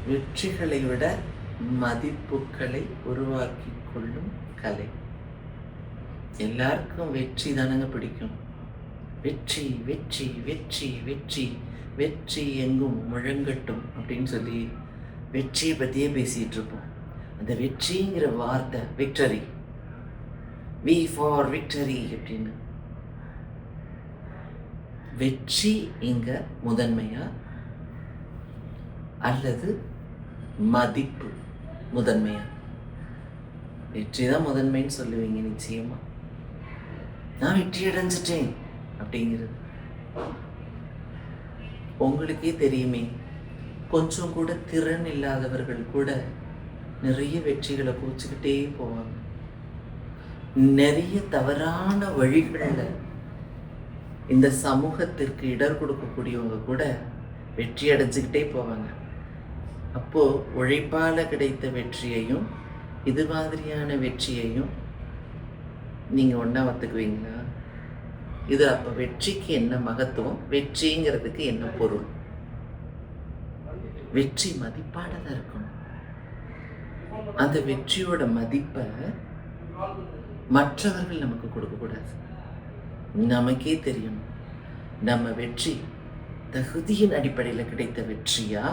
வெற்றிகளை விட மதிப்புகளை உருவாக்கி கொள்ளும் கலை. எல்லாருக்கும் வெற்றி தானங்க பிடிக்கும். வெற்றி வெற்றி வெற்றி வெற்றி வெற்றி எங்கும் முழங்கட்டும் அப்படின்னு சொல்லி வெற்றியை பற்றியே பேசிகிட்டு இருப்போம். அந்த வெற்றிங்கிற வார்த்தை விக்டரி, வி ஃபார் விக்டரி அப்படின்னு. வெற்றி இங்க முதன்மையா அல்லது மதிப்பு முதன்மையா? வெற்றி தான் முதன்மைன்னு சொல்லுவீங்க நிச்சயமா. நான் வெற்றி அடைஞ்சிட்டேன் அப்படிங்கிறது உங்களுக்கே தெரியுமே. கொஞ்சம் கூட திறன் இல்லாதவர்கள் கூட நிறைய வெற்றிகளை குவிச்சுக்கிட்டே போவாங்க. நிறைய தவறான வழிகளில் இந்த சமூகத்திற்கு இடர் கொடுக்கக்கூடியவங்க கூட வெற்றி அடைஞ்சுக்கிட்டே போவாங்க. அப்போது உழைப்பால் கிடைத்த வெற்றியையும் இது மாதிரியான வெற்றியையும் நீங்கள் ஒன்றா ஒத்துக்குவீங்களா? இது அப்போ வெற்றிக்கு என்ன மகத்துவம், வெற்றிங்கிறதுக்கு என்ன பொருள்? வெற்றி மதிப்பானதாக இருக்கணும். அந்த வெற்றியோட மதிப்பை மற்றவர்கள் நமக்கு கொடுக்கக்கூடாது. நமக்கே தெரியணும் நம்ம வெற்றி தகுதியின் அடிப்படையில் கிடைத்த வெற்றியா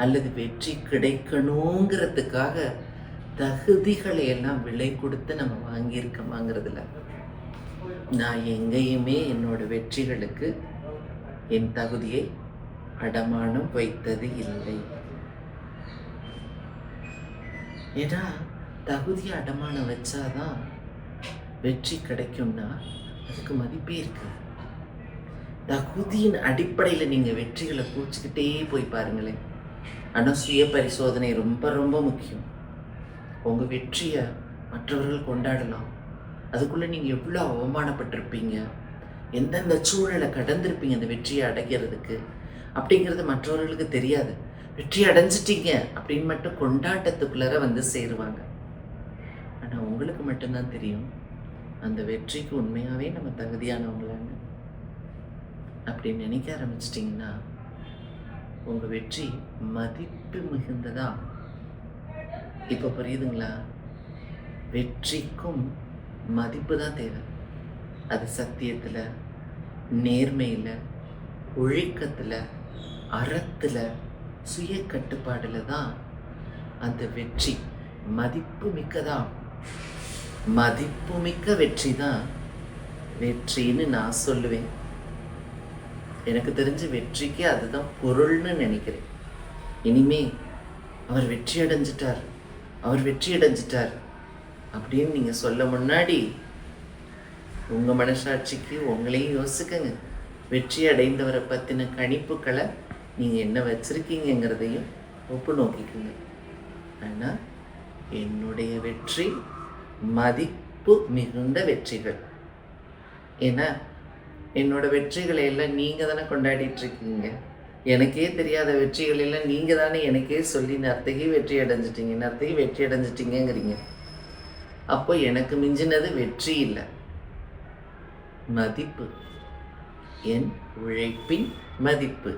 அல்லது வெற்றி கிடைக்கணுங்கிறதுக்காக தகுதிகளை எல்லாம் விலை கொடுத்து நம்ம வாங்கியிருக்கோமாங்கிறதுல. நான் எங்கேயுமே என்னோட வெற்றிகளுக்கு என் தகுதியை அடமானம் வைத்தது இல்லை. ஏன்னா தகுதியை அடமானம் வச்சாதான் வெற்றி கிடைக்கும்னா அதுக்கு மதிப்பே இருக்கு. தகுதியின் அடிப்படையில் நீங்கள் வெற்றிகளை பூச்சிக்கிட்டே போய் பாருங்களேன். ஆனால் சுய பரிசோதனை ரொம்ப ரொம்ப முக்கியம். உங்கள் வெற்றியை மற்றவர்கள் கொண்டாடலாம். அதுக்குள்ளே நீங்கள் எவ்வளோ அவமானப்பட்டிருப்பீங்க, எந்தெந்த சூழலை கடந்திருப்பீங்க அந்த வெற்றியை அடைகிறதுக்கு அப்படிங்கிறது மற்றவர்களுக்கு தெரியாது. வெற்றி அடைஞ்சிட்டீங்க அப்படின்னு மட்டும் கொண்டாட்டத்துக்குள்ளார வந்து சேருவாங்க. ஆனால் உங்களுக்கு மட்டும்தான் தெரியும் அந்த வெற்றிக்கு உண்மையாகவே நம்ம தகுதியானவங்களான்னு. அப்படி நினைக்க ஆரம்பிச்சிட்டிங்கன்னா உங்கள் வெற்றி மதிப்பு மிகுந்ததா? இப்போ புரியுதுங்களா? வெற்றிக்கும் மதிப்பு தான் தேவை. அது சத்தியத்தில், நேர்மையில், ஒழுக்கத்தில், அறத்தில், சுய கட்டுப்பாடில் தான் அந்த வெற்றி மதிப்பு மிக்கதா. மதிப்பு மிக்க வெற்றி தான் வெற்றின்னு நான் சொல்லுவேன். எனக்கு தெரிஞ்ச வெற்றிக்கு அதுதான் பொருள்னு நினைக்கிறேன். இனிமே அவர் வெற்றி அடைஞ்சிட்டார், அவர் வெற்றி அடைஞ்சிட்டார் அப்படின்னு நீங்கள் சொல்ல முன்னாடி உங்கள் மனசாட்சிக்கு உங்களையும் யோசிக்கங்க. வெற்றி அடைந்தவரை பற்றின கணிப்புகளை நீங்கள் என்ன வச்சுருக்கீங்கிறதையும் ஒப்பு நோக்கிக்குங்க. ஆனால் என்னுடைய வெற்றி மதிப்பு மிகுந்த வெற்றிகள். ஏன்னா என்னோட வெற்றிகளை எல்லாம் நீங்கள் தானே கொண்டாடிட்டு இருக்கீங்க. எனக்கே தெரியாத வெற்றிகள் எல்லாம் நீங்கள் தானே எனக்கே சொல்லி நர்த்தகி வெற்றி அடைஞ்சிட்டிங்க, நர்த்தகி வெற்றி அடைஞ்சிட்டிங்கிறீங்க. அப்போ எனக்கு மிஞ்சினது வெற்றி இல்லை, மதிப்பு, என் உழைப்பின் மதிப்பு.